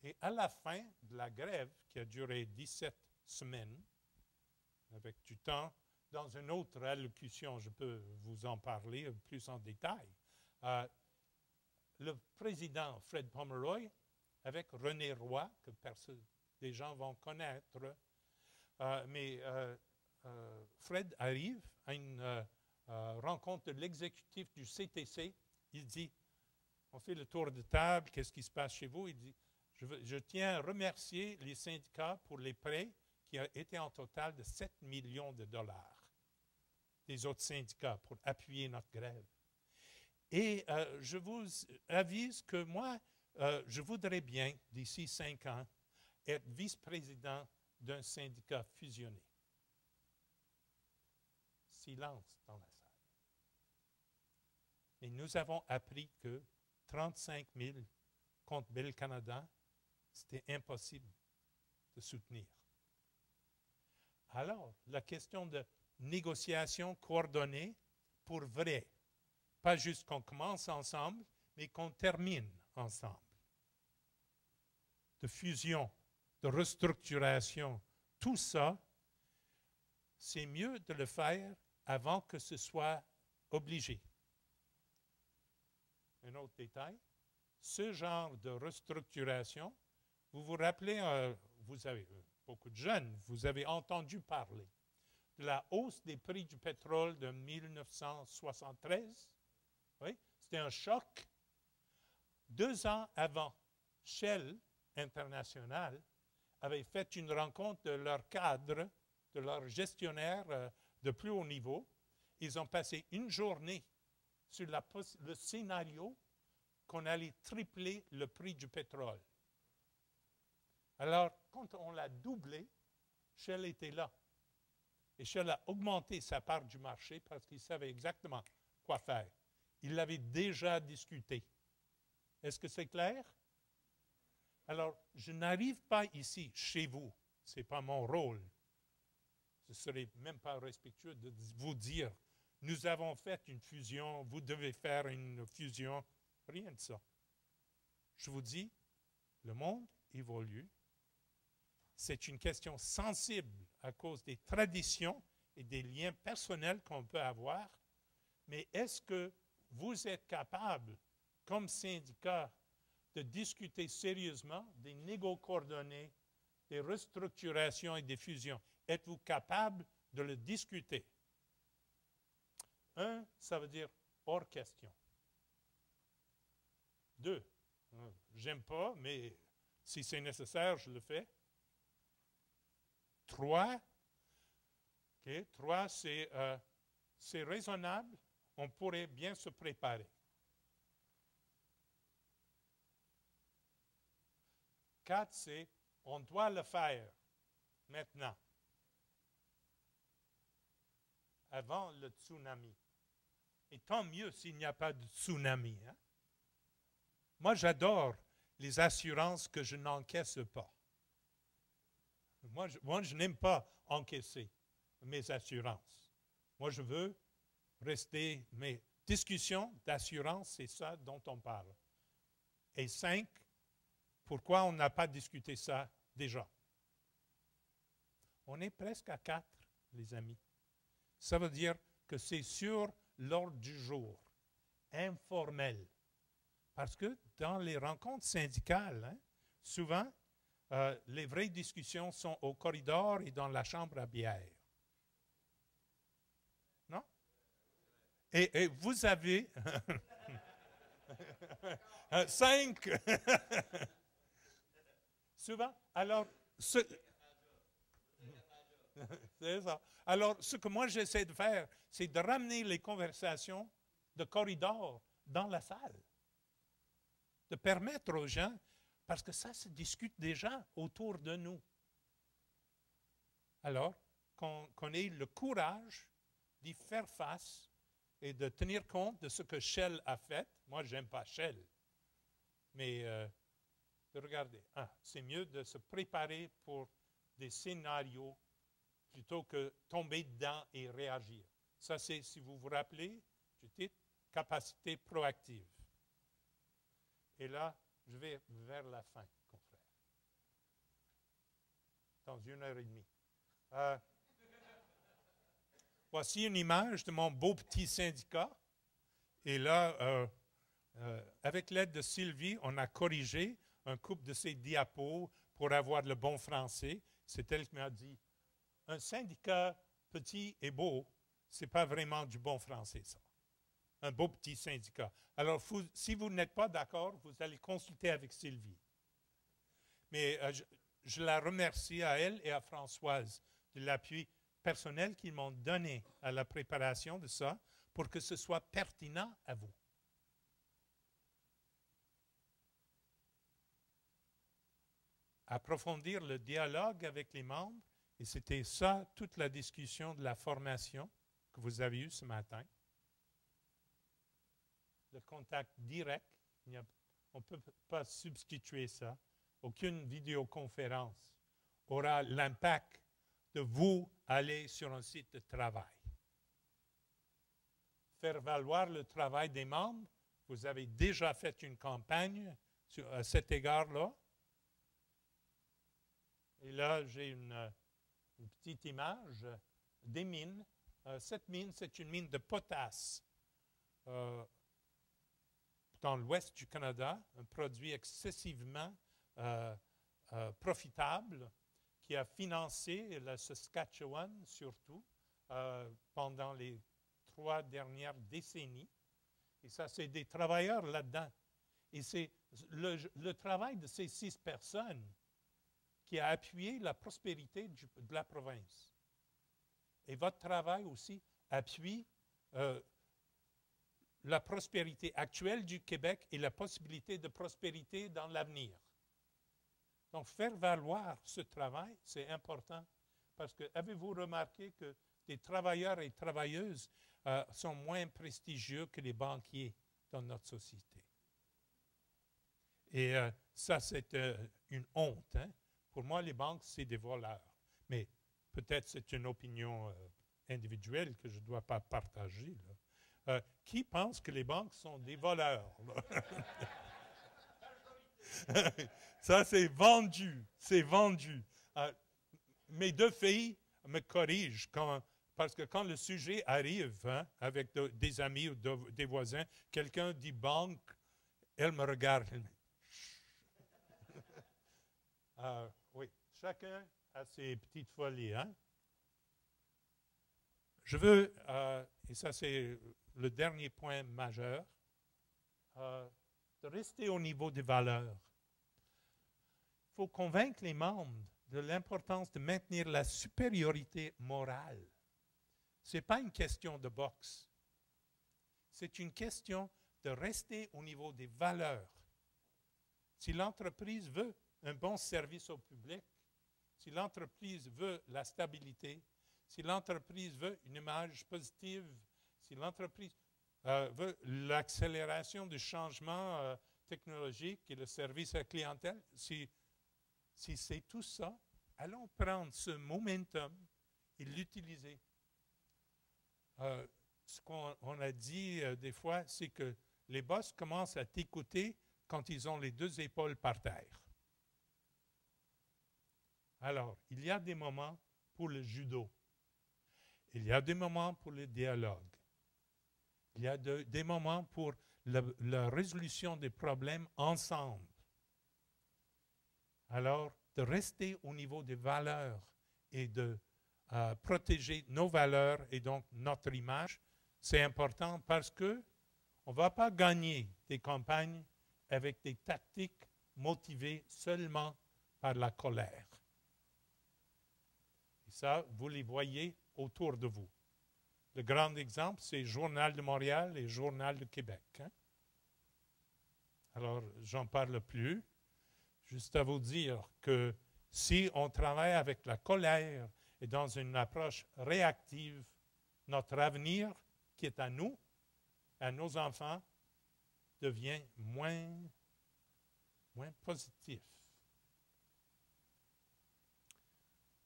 Et à la fin de la grève, qui a duré 17 semaines, avec du temps, dans une autre allocution, je peux vous en parler plus en détail, le président Fred Pomeroy, avec René Roy, que des gens vont connaître, mais Fred arrive à une rencontre de l'exécutif du CTC. Il dit, on fait le tour de table, qu'est-ce qui se passe chez vous? Il dit, je tiens à remercier les syndicats pour les prêts qui ont été en total de 7 millions de dollars des autres syndicats pour appuyer notre grève. Et je vous avise que moi, je voudrais bien, d'ici 5 ans, être vice-président d'un syndicat fusionné. Silence dans la salle. Et nous avons appris que 35 000 contre Bell Canada, c'était impossible de soutenir. Alors, la question de négociation coordonnée pour vrai, pas juste qu'on commence ensemble, mais qu'on termine ensemble. De fusion, de restructuration, tout ça, c'est mieux de le faire avant que ce soit obligé. Un autre détail, ce genre de restructuration, vous vous rappelez, vous avez beaucoup de jeunes, vous avez entendu parler de la hausse des prix du pétrole de 1973. Oui, c'était un choc. 2 ans avant, Shell International avait fait une rencontre de leur cadre, de leur gestionnaire de plus haut niveau. Ils ont passé une journée sur le scénario qu'on allait tripler le prix du pétrole. Alors, quand on l'a doublé, Shell était là. Et Shell a augmenté sa part du marché parce qu'il savait exactement quoi faire. Il l'avait déjà discuté. Est-ce que c'est clair? Alors, je n'arrive pas ici, chez vous. Ce n'est pas mon rôle. Ce ne serait même pas respectueux de vous dire, nous avons fait une fusion, vous devez faire une fusion. Rien de ça. Je vous dis, le monde évolue. C'est une question sensible à cause des traditions et des liens personnels qu'on peut avoir. Mais est-ce que vous êtes capable, comme syndicat, de discuter sérieusement des négociations coordonnées, des restructurations et des fusions? Êtes-vous capable de le discuter? 1, ça veut dire hors question. 2, j'aime pas, mais si c'est nécessaire, je le fais. 3, okay, 3 c'est raisonnable, on pourrait bien se préparer. 4, c'est on doit le faire maintenant, avant le tsunami. Et tant mieux s'il n'y a pas de tsunami. Hein? Moi, j'adore les assurances que je n'encaisse pas. Moi, je n'aime pas encaisser mes assurances. Moi, je veux rester. Mes discussions d'assurance, c'est ça dont on parle. Et 5, pourquoi on n'a pas discuté ça déjà? On est presque à 4, les amis. Ça veut dire que c'est sur l'ordre du jour, informel. Parce que dans les rencontres syndicales, hein, souvent, les vraies discussions sont au corridor et dans la chambre à bière. Non? Et vous avez 5. Souvent. Alors, c'est ça. Alors, ce que moi j'essaie de faire, c'est de ramener les conversations de corridor dans la salle. De permettre aux gens, parce que ça se discute déjà autour de nous. Alors, qu'on ait le courage d'y faire face et de tenir compte de ce que Shell a fait. Moi, je n'aime pas Shell, mais de regarder. C'est mieux de se préparer pour des scénarios plutôt que tomber dedans et réagir. Ça, c'est, si vous vous rappelez, du titre, capacité proactive. Et là, je vais vers la fin, confrère. Dans 1h30. Voici une image de mon beau petit syndicat. Et là, avec l'aide de Sylvie, on a corrigé un couple de ces diapos pour avoir le bon français. C'est elle qui m'a dit, un syndicat petit et beau, ce n'est pas vraiment du bon français, ça. Un beau petit syndicat. Alors, si vous n'êtes pas d'accord, vous allez consulter avec Sylvie. Mais je la remercie à elle et à Françoise de l'appui personnel qu'ils m'ont donné à la préparation de ça pour que ce soit pertinent à vous. Approfondir le dialogue avec les membres, et c'était ça toute la discussion de la formation que vous avez eue ce matin. Le contact direct, on ne peut pas substituer ça. Aucune vidéoconférence aura l'impact de vous aller sur un site de travail. Faire valoir le travail des membres, vous avez déjà fait une campagne à cet égard-là. Et là, j'ai une petite image des mines. Cette mine, c'est une mine de potasse dans l'ouest du Canada, un produit excessivement profitable qui a financé le Saskatchewan surtout pendant les 3 dernières décennies. Et ça, c'est des travailleurs là-dedans. Et c'est le travail de ces 6 personnes qui a appuyé la prospérité de la province. Et votre travail aussi appuie la prospérité actuelle du Québec et la possibilité de prospérité dans l'avenir. Donc, faire valoir ce travail, c'est important. Parce que, avez-vous remarqué que les travailleurs et travailleuses sont moins prestigieux que les banquiers dans notre société? Et ça, c'est une honte. Hein? Pour moi, les banques, c'est des voleurs. Mais peut-être c'est une opinion individuelle que je ne dois pas partager. Qui pense que les banques sont des voleurs? Ça, c'est vendu. C'est vendu. Mes 2 filles me corrigent parce que quand le sujet arrive avec des amis ou des voisins, quelqu'un dit banque, elle me regarde. Oui, chacun a ses petites folies. Hein? Je veux, et ça c'est le dernier point majeur, de rester au niveau des valeurs. Il faut convaincre les membres de l'importance de maintenir la supériorité morale. Ce n'est pas une question de boxe. C'est une question de rester au niveau des valeurs. Si l'entreprise veut un bon service au public, si l'entreprise veut la stabilité, si l'entreprise veut une image positive, si l'entreprise veut l'accélération du changement technologique et le service à la clientèle, si c'est tout ça, allons prendre ce momentum et l'utiliser. Ce qu'on a dit des fois, c'est que les boss commencent à t'écouter quand ils ont les 2 épaules par terre. Alors, il y a des moments pour le judo. Il y a des moments pour le dialogue. Il y a des moments pour la résolution des problèmes ensemble. Alors, de rester au niveau des valeurs et de protéger nos valeurs et donc notre image, c'est important parce que on ne va pas gagner des campagnes avec des tactiques motivées seulement par la colère. Et ça, vous les voyez autour de vous. Le grand exemple, c'est le Journal de Montréal et le Journal de Québec. Hein? Alors, j'en parle plus. Juste à vous dire que si on travaille avec la colère et dans une approche réactive, notre avenir qui est à nous, à nos enfants, devient moins positif.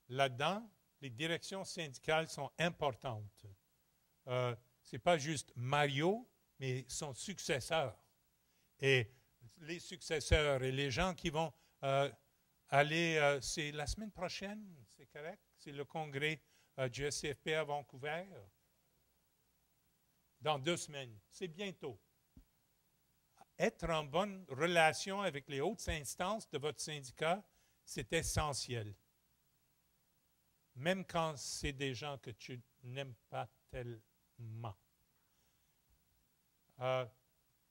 Là-dedans, les directions syndicales sont importantes. Ce n'est pas juste Mario, mais son successeur. Et les successeurs et les gens qui vont aller, c'est la semaine prochaine, c'est correct? C'est le congrès du SCFP à Vancouver. Dans 2 semaines, c'est bientôt. Être en bonne relation avec les hautes instances de votre syndicat, c'est essentiel. Même quand c'est des gens que tu n'aimes pas tellement.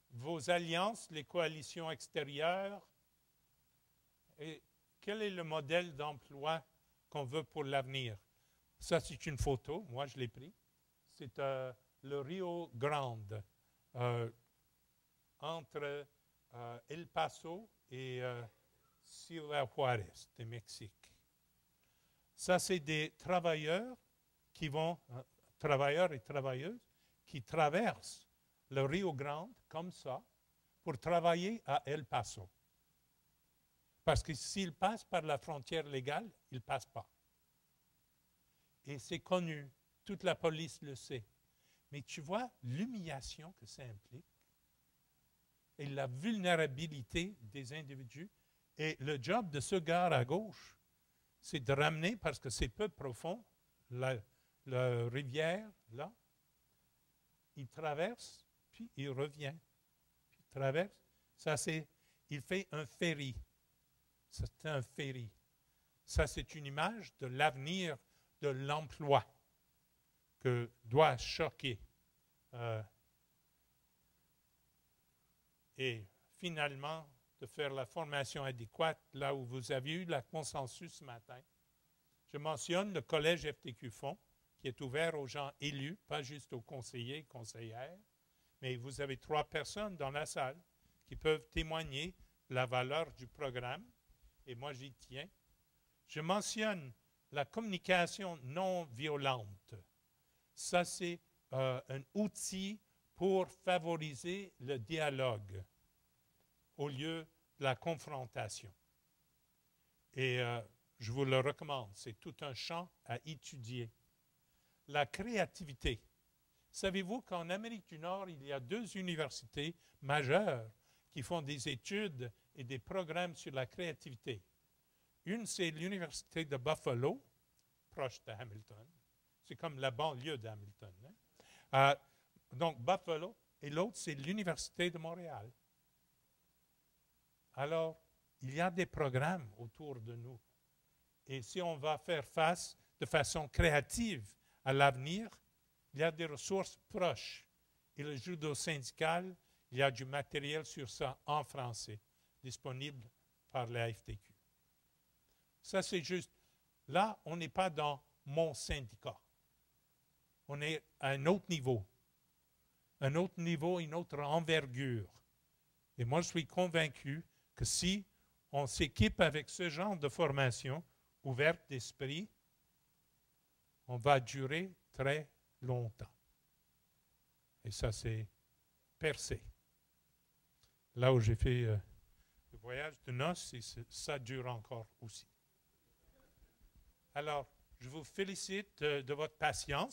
Vos alliances, les coalitions extérieures, et quel est le modèle d'emploi qu'on veut pour l'avenir? Ça, c'est une photo, moi je l'ai pris. C'est le Rio Grande, entre El Paso et Ciudad Juárez, du Mexique. Ça, c'est des travailleurs qui vont, travailleurs et travailleuses, qui traversent le Rio Grande comme ça pour travailler à El Paso. Parce que s'ils passent par la frontière légale, ils ne passent pas. Et c'est connu, toute la police le sait. Mais tu vois l'humiliation que ça implique et la vulnérabilité des individus. Et le job de ce gars à gauche, c'est de ramener, parce que c'est peu profond, la rivière, là. Il traverse, puis il revient. Puis il traverse. Ça, c'est, il fait un ferry. C'est un ferry. Ça, c'est une image de l'avenir de l'emploi que doit choquer. Et finalement, de faire la formation adéquate là où vous avez eu le consensus ce matin. Je mentionne le collège FTQ Fonds qui est ouvert aux gens élus, pas juste aux conseillers et conseillères, mais vous avez 3 personnes dans la salle qui peuvent témoigner de la valeur du programme, et moi j'y tiens. Je mentionne la communication non violente. Ça, c'est un outil pour favoriser le dialogue au lieu de la confrontation. Et je vous le recommande, c'est tout un champ à étudier. La créativité. Savez-vous qu'en Amérique du Nord, il y a 2 universités majeures qui font des études et des programmes sur la créativité. Une, c'est l'Université de Buffalo, proche de Hamilton. C'est comme la banlieue d'Hamilton. Hein? Donc, Buffalo. Et l'autre, c'est l'Université de Montréal. Alors, il y a des programmes autour de nous. Et si on va faire face de façon créative à l'avenir, il y a des ressources proches. Et le judo syndical, il y a du matériel sur ça en français, disponible par la FTQ. Ça, c'est juste. Là, on n'est pas dans mon syndicat. On est à un autre niveau. Un autre niveau, une autre envergure. Et moi, je suis convaincu que si on s'équipe avec ce genre de formation ouverte d'esprit, on va durer très longtemps. Et ça, c'est percé. Là où j'ai fait le voyage de noces, ça dure encore aussi. Alors, je vous félicite de votre patience.